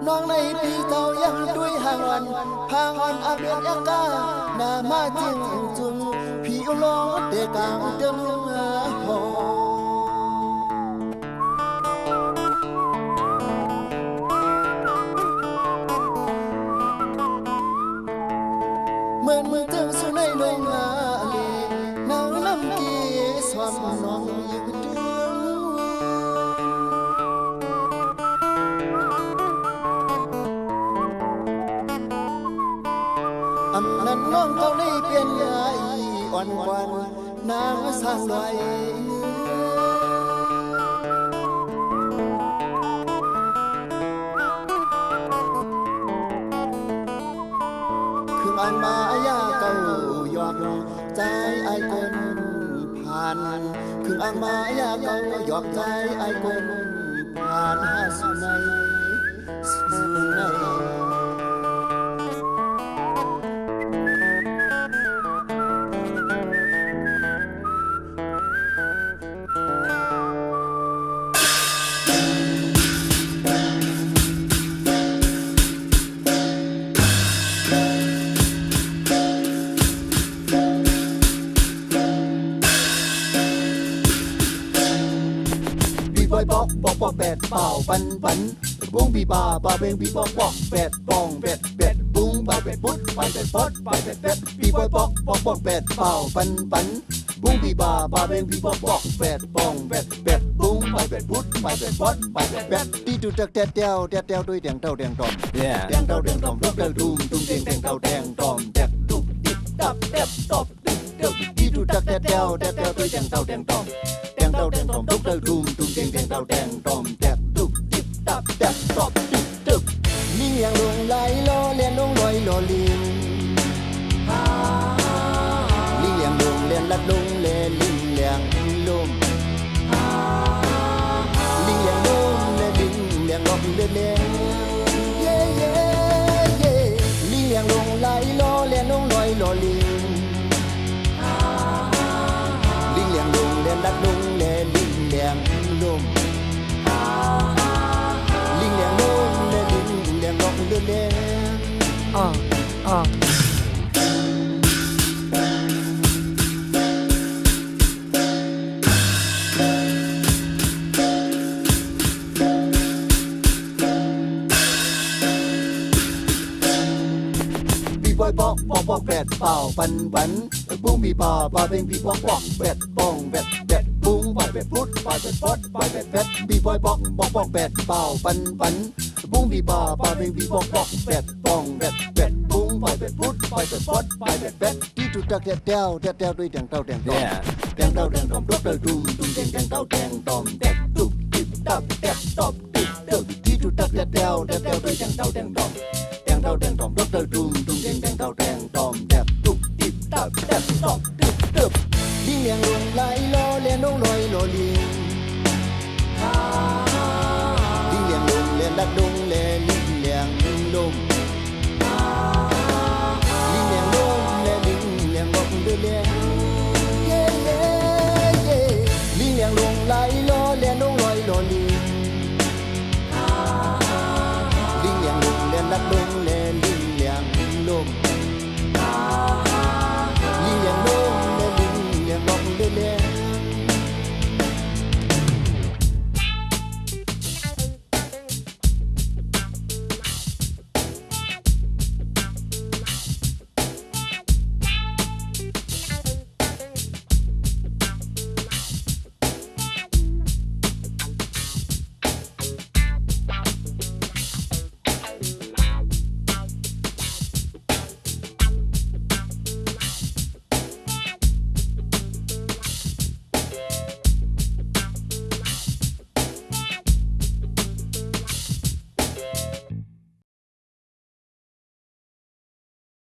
น้องในปีเก่ายังด้วยห่างอ่อนพางอ่อนอาเบียนยังกาหน้ามาจริงจุงผิวล้อเดกางเดิมโหเหมือนมือเจ้าสู่ในโรงงานนางน้ำกีสวมน้องอยู่เดืออำนั้นน้องเขาได้เปลี่ยนใหญ่อ่อนกว่านางสร้างไว้คืออันมายาเก่าหยอกใจไอ้คนผ่านคืออันมายาเก่าหยอกใจไอ้คนผ่านหาสุนัยสุนัยบอกแปดเป่าปันบุ้งบีบาเบงบีบอกแปดปองแปดบุ้งไปแปดปุ๊ดไปแปดป๊ดไปแปดบีบอยบอกแปดเป่าปันบุ้งบีบาเบงบีบอกแปดปองแปดบุ้งไปแปดปุ๊ดไปแปดป๊ดไปแปดที่จุดแดดเดียวด้วยแดงเต้าแดงตอมแดงเต้าแดงตอมรูปเดือดดุมแดงเต้าแดงตอมแดกดุดิบดับแดบตบที่จุดแดดเดียวด้วยแดงเต้าแดงตอมแดงเต้าแดงตอมรูปเดือดดุมแดงเต้าแดงตอมแดกดุดิบดับแดบตบเลี้ยงลงไหลล้อเลียนลงลอยล้อลิงเลี้ยงลงเลียนลัดลงเลลิงเลี้ยงลมเลี้ยงลงเลลิงเลี้ยงลมเลี้ยงเย่เย่เย่เลี้ยงลงไหลล้อเลียนลงลอยล้อลิงเลี้ยงลงเลียนลัดลงเลลิงเลี้ยงลมเลี้ยงลงเลลิงเลี้ยงลมเลี้ยงบอกแปดเป่าปันบุ้งบีบาเบงบีบอกแปดปองแปดบุ้งไปแปดปุ๊ดไปแปดป๊ดไปแปดบีบอยบอกแปดเป่าปันบุ้งบีบาเบงบีบอกแปดปองแปดบุ้งไปแปดปุ๊ดไปแปดป๊ดไปแปดที่จุดแดดเดียวด้วยแดงเต้าแดงตอมแดงเต้าแดงตอมรูปเดือดดุมแดงเต้าแดงตอมแดกดุดิบดับแดบตบที่จุดแดดเดียวด้วยแดงเต้าแดงตอมแดงเต้าแดงตอมรูปเดือดดุมแดงเต้าแดงตอมแดกดุดิบดับแดบตบลิงเลี้ยงลงไหลล้อเลียนลงลอยล้อลิงลิงเลี้ยงลงเลียนลัดลง